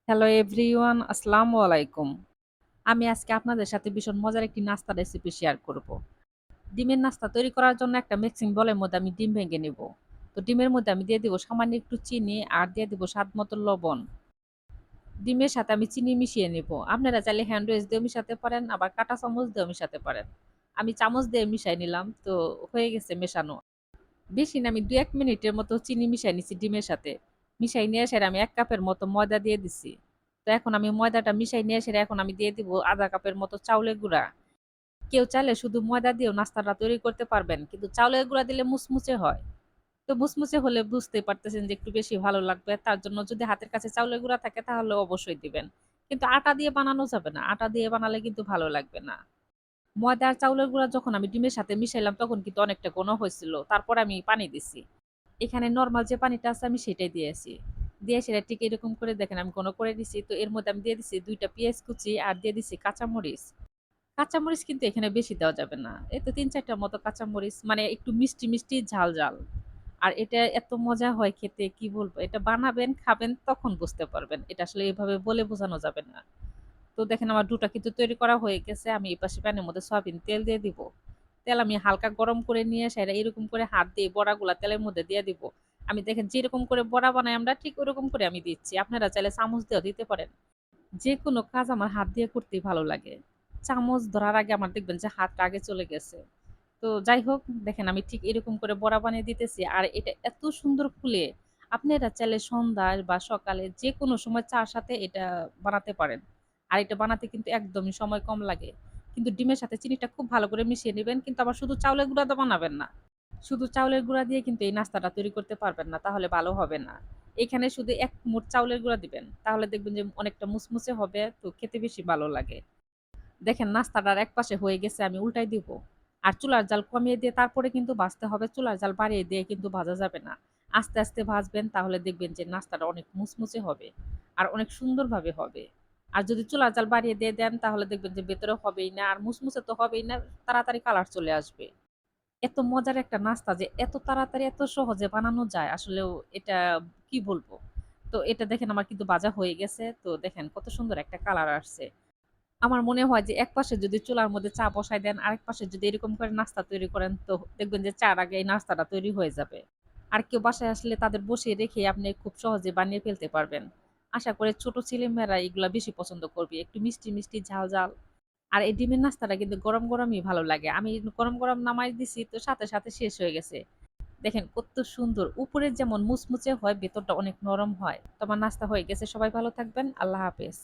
Hello everyone, আসসালামু আলাইকুম। আমি আজকে আপনাদের সাথে ভীষণ মজার একটি নাস্তা রেসিপি শেয়ার করব। ডিমের নাস্তা তৈরি করার জন্য একটা মিক্সিং বোলের মধ্যে আমি ডিম ভেঙে নিব। তো ডিমের মধ্যে আমি দিয়ে দিব সামান্য একটু চিনি আর দিয়ে দিব স্বাদ মতো লবণ। ডিমের সাথে আমি চিনি মিশিয়ে নিব। আপনারা চাইলে হ্যান্ড ওয়েজ দিয়েও মিশাতে পারেন, আবার কাঁটা চামচ দিয়েও মিশাতে পারেন। আমি চামচ দিয়ে মিশাই নিলাম, তো হয়ে গেছে মেশানো। বেশি না, আমি ২-১ মিনিটের মতো চিনি মিশাই নিছি ডিমের সাথে। মিশাই নিয়ে এসে আমি ১ কাপের মতো ময়দা দিয়ে দিছি। তো এখন আমি ময়দাটা মিশাই নিয়ে এসে এখন আমি দিয়ে দিব ১/২ কাপের মতো চাউলের গুঁড়া। কেউ চাইলে শুধু ময়দা দিয়েও নাস্তাটা তৈরি করতে পারবেন। কিন্তু চাউলের গুঁড়া দিলে মুচমুচে হয়। তো মুচমুচে হলে বুঝতেই পারতেছেন যে একটু বেশি ভালো লাগবে। তার জন্য যদি হাতের কাছে চাউলের গুঁড়া থাকে তাহলে অবশ্যই দিবেন। কিন্তু আটা দিয়ে বানানো যাবে না। আটা দিয়ে বানালে কিন্তু ভালো লাগবে না। ময়দা আর চাউলের গুঁড়া যখন আমি ডিমের সাথে মিশাইলাম তখন কিন্তু অনেকটা ঘন হয়েছিল। তারপর আমি পানি দিছি। এখানে নরমাল যে পানিটা আছে আমি সেটাই দিয়েছি। দিয়ে সেটা ঠিক এরকম করে দেখেন আমি ঘন করে দিছি। তো এর মধ্যে আমি দিয়ে দিছি ২ টা পেঁয়াজ কুচি আর দিয়ে দিছি কাঁচামরিচ। কাঁচামরিচ কিন্তু এখানে বেশি দেওয়া যাবে না। এই তো ৩-৪ টার মতো কাঁচামরিচ, মানে একটু মিষ্টি, মিষ্টি ঝাল, ঝাল। আর এটা এত মজা হয় খেতে, কি বলবো? এটা বানাবেন, খাবেন তখন বুঝতে পারবেন। এটা আসলে এভাবে বলে বোঝানো যাবে না। তো দেখেন আমার ডোটা কিন্তু তৈরি করা হয়ে গেছে। আমি এই পাশে প্যানের মধ্যে সয়াবিন তেল দিয়ে দিব। তেল আমি হালকা গরম করে নিয়ে সেটা এরকম করে হাত দিয়ে বড়াগুলা তেলের মধ্যে দিয়ে দিব। আমি দেখেন যেরকম করে বড়া বানাই আমরা ঠিক ওরকম করে আমি দিচ্ছি। আপনারা চাইলে চামচ দিয়েও দিতে পারেন। যেকোনো কাজ আমার হাত দিয়ে করতেই ভালো লাগে। চামচ ধরার আগে আমার দেখবেন যে হাতটা আগে চলে গেছে। তো যাই হোক, দেখেন আমি ঠিক এরকম করে বড়া বানিয়ে দিতেছি। আর এটা এত সুন্দর ফুলে, আপনারা চাইলে সন্ধ্যায় বা সকালে যেকোনো সময় চা'র সাথে এটা বানাতে পারেন। আর এটা বানাতে কিন্তু একদমই সময় কম লাগে। কিন্তু ডিমের সাথে চিনিটা খুব ভালো করে মিশিয়ে নিবেন। কিন্তু আবার শুধু চাউলের গুঁড়া দিয়ে বানাবেন না। শুধু চাউলের গুঁড়া দিয়ে কিন্তু এই নাস্তাটা তৈরি করতে পারবেন না। তাহলে ভালো হবে না। এখানে শুধু ১ মুঠ চাউলের গুঁড়া দিবেন। তাহলে দেখবেন যে অনেকটা মুচমুচে হবে, তো খেতে বেশি ভালো লাগে। দেখেন নাস্তাটার একপাশে হয়ে গেছে, আমি উল্টাই দিব। আর চুলার জাল কমিয়ে দিয়ে তারপরে কিন্তু ভাজতে হবে। চুলার জাল বাড়িয়ে দিয়ে কিন্তু ভাজা যাবে না। আস্তে, আস্তে ভাজবেন, তাহলে দেখবেন যে নাস্তাটা অনেক মুচমুচে হবে। আর অনেক সুন্দরভাবে হবে। আর যদি চুলার জাল বাড়িয়ে দিয়ে দেন তাহলে দেখবেন যে ভেতরে হবেই না। আর মুচমুচে তো হবেই না, তাড়াতাড়ি কালার চলে আসবে। এত মজার একটা নাস্তা যে এত তাড়াতাড়ি এত সহজে বানানো যায়, আসলেও এটা কি বলবো? তো এটা দেখেন আমার কিন্তু ভাজা হয়ে গেছে। তো দেখেন কত সুন্দর একটা কালার আসছে। আমার মনে হয় যে একপাশে যদি চুলার মধ্যে চা বসায় দেন, আরেক পাশে যদি এরকম করে নাস্তা তৈরি করেন, তো দেখবেন যে চা'র আগে এই নাস্তাটা তৈরি হয়ে যাবে। আর কেউ বাসায় আসলে তাদের বসিয়ে রেখে আপনি খুব সহজে বানিয়ে ফেলতে পারবেন। আশা করি ছোট ছেলেমেয়েরা এগুলা বেশি পছন্দ করবে। একটু মিষ্টি, মিষ্টি ঝাল, ঝাল। আর এই ডিমের নাস্তাটা কিন্তু গরম, গরমই ভালো লাগে। আমি গরম, গরম নামায় দিছি, তো সাথে, সাথে শেষ হয়ে গেছে। দেখেন কত সুন্দর। উপরে যেমন মুচমুচে হয়, ভেতরটা অনেক নরম হয়। তো আমার নাস্তা হয়ে গেছে। সবাই ভালো থাকবেন। আল্লাহ হাফেজ।